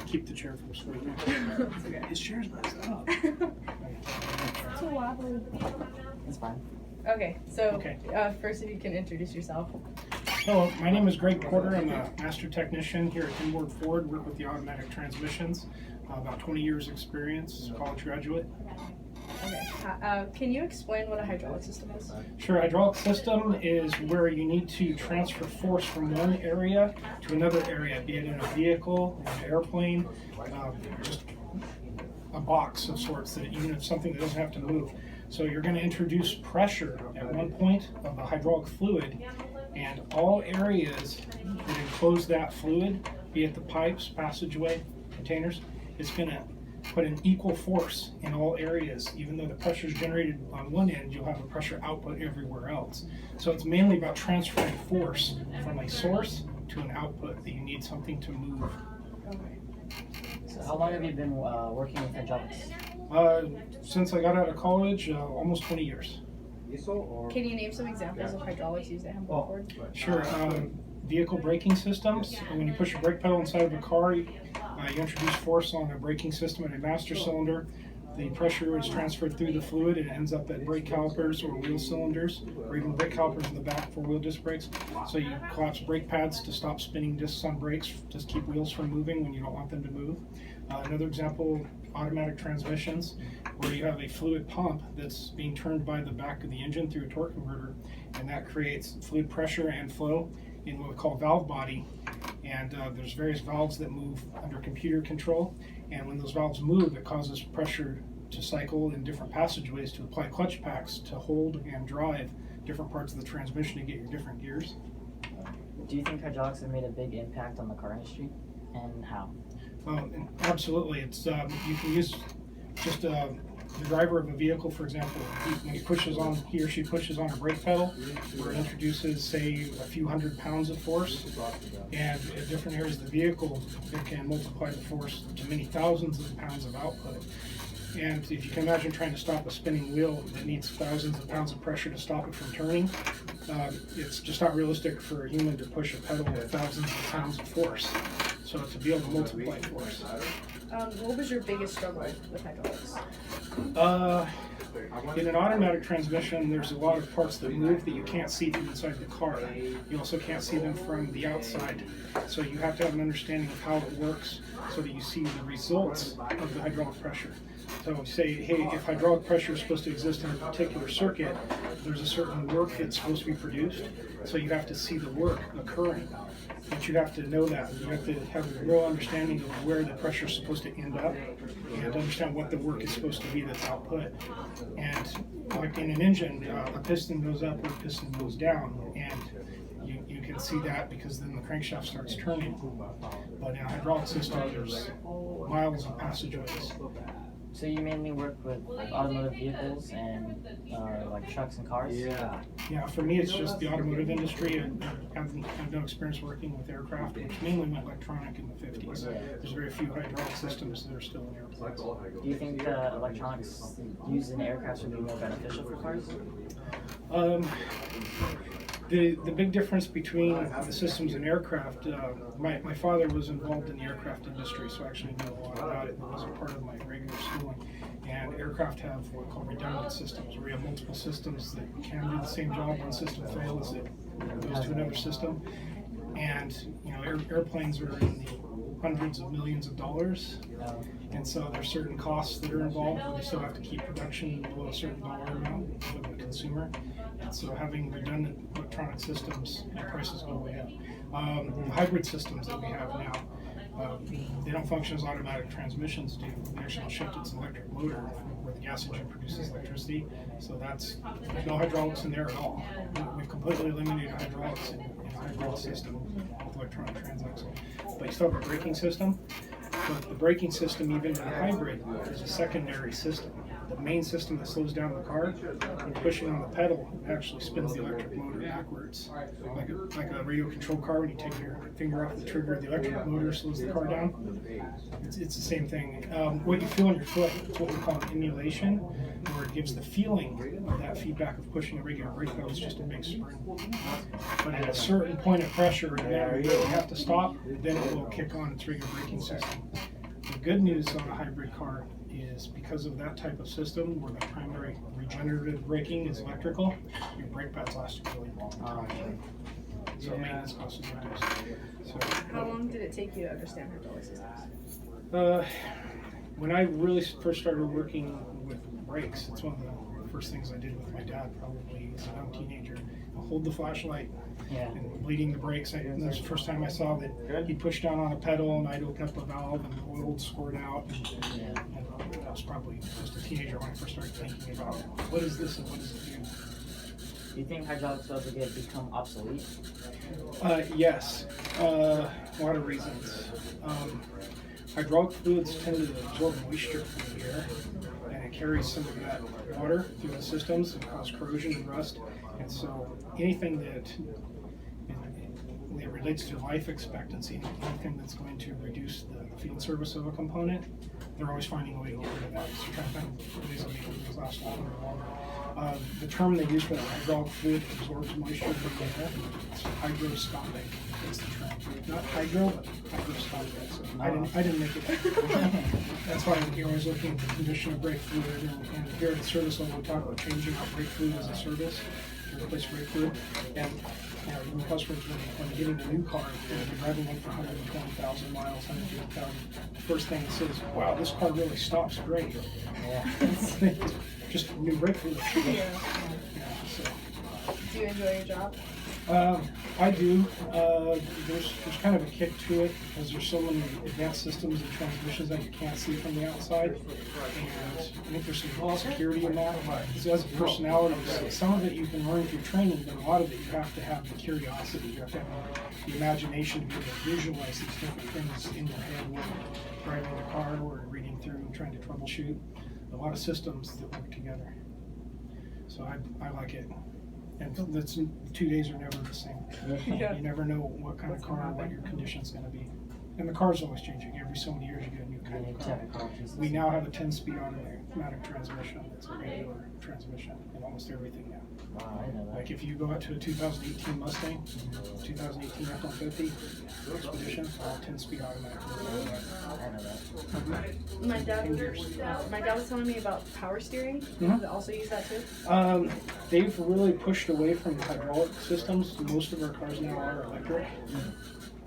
keep the chair from swinging. It's okay. His chair's messed up. It's too wobbly. That's fine. Okay, so Okay. First if you can introduce yourself. Hello, my name is Greg Porter. I'm a master technician here at Inboard Ford. Work with the automatic transmissions. About 20 years experience, college graduate. Okay. Can you explain what a hydraulic system is? Sure, hydraulic system is where you need to transfer force from one area to another area, be it in a vehicle, an airplane, just a box of sorts, that even if something that doesn't have to move. So you're going to introduce pressure at one point of the hydraulic fluid, and all areas that enclose that fluid, be it the pipes, passageway, containers, it's going to put an equal force in all areas. Even though the pressure is generated on one end, you'll have a pressure output everywhere else. So it's mainly about transferring force from a source to an output that you need something to move. Okay. So how long have you been working with hydraulics? Since I got out of college, almost 20 years. Can you name some examples of hydraulics used at Inboard Ford? Sure. Vehicle braking systems. When you push a brake pedal inside of a car, you introduce force on a braking system at a master cylinder. The pressure is transferred through the fluid and it ends up at brake calipers or wheel cylinders, or even brake calipers in the back for wheel disc brakes. So you collapse brake pads to stop spinning discs on brakes, just keep wheels from moving when you don't want them to move. Another example, automatic transmissions, where you have a fluid pump that's being turned by the back of the engine through a torque converter, and that creates fluid pressure and flow in what we call valve body. And there's various valves that move under computer control, and when those valves move, it causes pressure to cycle in different passageways to apply clutch packs to hold and drive different parts of the transmission to get your different gears. Do you think hydraulics have made a big impact on the car industry, and how? Absolutely. It's you can use just the driver of a vehicle, for example, when he or she pushes on a brake pedal, where it introduces, say, a few hundred pounds of force, and at different areas of the vehicle, it can multiply the force to many thousands of pounds of output. And if you can imagine trying to stop a spinning wheel that needs thousands of pounds of pressure to stop it from turning, it's just not realistic for a human to push a pedal with thousands of pounds of force. So to be able to multiply force. What was your biggest struggle with hydraulics? In an automatic transmission, there's a lot of parts that move that you can't see from inside the car. You also can't see them from the outside. So you have to have an understanding of how it works so that you see the results of the hydraulic pressure. So say, hey, if hydraulic pressure is supposed to exist in a particular circuit, there's a certain work that's supposed to be produced. So you have to see the work occurring. But you have to know that. You have to have a real understanding of where the pressure is supposed to end up and understand what the work is supposed to be that's output. And like in an engine, a piston goes up or a piston goes down, and you can see that because then the crankshaft starts turning. But in a hydraulic system, there's miles of passageways. So you mainly work with automotive vehicles and like trucks and cars? Yeah, for me it's just the automotive industry. I have no experience working with aircraft, which mainly went electronic in the 50s. There's very few hydraulic systems that are still in airplanes. Do you think electronics used in aircraft would be more beneficial for cars? The big difference between the systems in aircraft, my father was involved in the aircraft industry, so I actually know a lot about it. It was a part of my regular schooling. And aircraft have what are called redundant systems, where you have multiple systems that can do the same job. One system fails, it goes to another system. And airplanes are in the hundreds of millions of dollars. And so there's certain costs that are involved, where they still have to keep production below a certain dollar amount for the consumer. And so having redundant electronic systems, prices go way up. The hybrid systems that we have now, they don't function as automatic transmissions do. The actual shift, it's an electric motor where the gas engine produces electricity. So there's no hydraulics in there at all. We've completely eliminated hydraulics in a hybrid system with electronic transaxle. But you still have a braking system. But the braking system, even in a hybrid, is a secondary system. The main system that slows down the car, when pushing on the pedal, it actually spins the electric motor backwards. Like a radio control car, when you take your finger off the trigger, the electric motor slows the car down. It's the same thing. What you feel on your foot is what we call an emulation, where it gives the feeling of that feedback of pushing a regular brake pedal. It's just a big spring. But at a certain point of pressure, no matter where you have to stop, then it will kick on its regular braking system. The good news on a hybrid car is because of that type of system where the primary regenerative braking is electrical, your brake pads last a really long time. So maintenance costs is reduced. So, How long did it take you to understand hydraulic systems? when I really first started working with brakes, it's one of the first things I did with my dad, probably as a young teenager. I'll hold the flashlight Yeah. and bleeding the brakes. And that's the first time I saw that he'd push down on a pedal and I'd open up a valve and the oil would squirt out. Yeah. And I was probably just a teenager when I first started thinking about what is this and what does it do? Do you think hydraulics will ever become obsolete? Yes, a lot of reasons. Hydraulic fluids tend to absorb moisture from the air, and it carries some of that water through the systems and cause corrosion and rust. And so anything that relates to life expectancy, anything that's going to reduce the field service of a component, they're always finding a way to get rid of that. So you're trying to find ways of making things last longer and longer. The term they use for the hydraulic fluid absorbs moisture from the air. It's hygroscopic. That's the term. Not hydro, but hygroscopic. So I didn't make it. That's why you're always looking at the condition of brake fluid. And here at the service level, we talk about changing out brake fluid as a service to replace brake fluid. And even customers, when getting a new car, they're driving one for 120,000 miles, 150,000. The first thing it says, wow, this car really stops great. Yeah. Just new brake fluid. Yeah. So. Do you enjoy your job? I do. There's kind of a kick to it because there's so many advanced systems and transmissions that you can't see from the outside. And I think there's some security in that. Because as a personality, some of it you can learn through training, but a lot of it you have to have the curiosity. You have to have the imagination to be able to visualize these different things in your head when you're driving the car or reading through and trying to troubleshoot. A lot of systems that work together. So I like it. And that's 2 days are never the same. Yeah. You never know what kind of car or what your condition's going to be. And the car's always changing. Every so many years you get a new kind of car. We now have a 10-speed automatic transmission. It's a regular transmission in almost everything now. Wow, I didn't know that. Like if you go out to a 2018 Mustang, 2018 F-150 Expedition, 10-speed automatic. I know that. My dad was telling me about power steering. Mhm. Does it also use that too? They've really pushed away from the hydraulic systems. Most of our cars now are electric.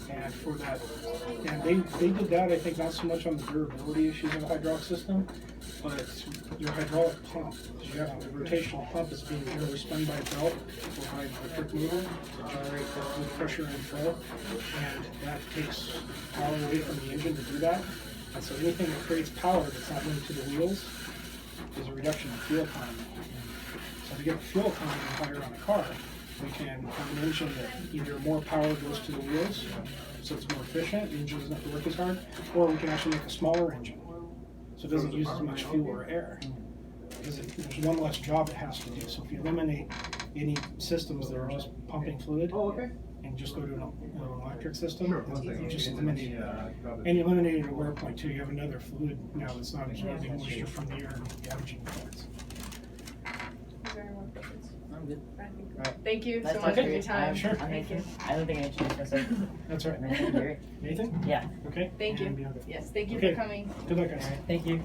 And for that, and they did that, I think, not so much on the durability issues of the hydraulic system, but your hydraulic pump, you have a rotational pump that's being generally spun by a belt or by an electric motor to generate the fluid pressure and flow, and that takes power away from the engine to do that. And so anything that creates power that's not linked to the wheels is a reduction in fuel economy. So to get the fuel economy higher on a car, we can have an engine that either more power goes to the wheels, so it's more efficient, the engine doesn't have to work as hard, or we can actually make a smaller engine, so it doesn't use as much fuel or air. Because there's one less job it has to do. So if you eliminate any systems that are just pumping fluid and just go to an electric system, you just eliminate it. And you eliminate a wear point too. You have another fluid now that's not absorbing moisture from the air and damaging parts. Is there any more questions? I'm good. I think. Right. Thank you Nice so talking much for to your you. time. Sure. Thank you. I don't think I introduced myself. That's right. Nathan, Gary. Nathan? Yeah. Okay. Thank And you. Bianca. Yes, thank you Okay. for coming. Good luck, guys. Thank you.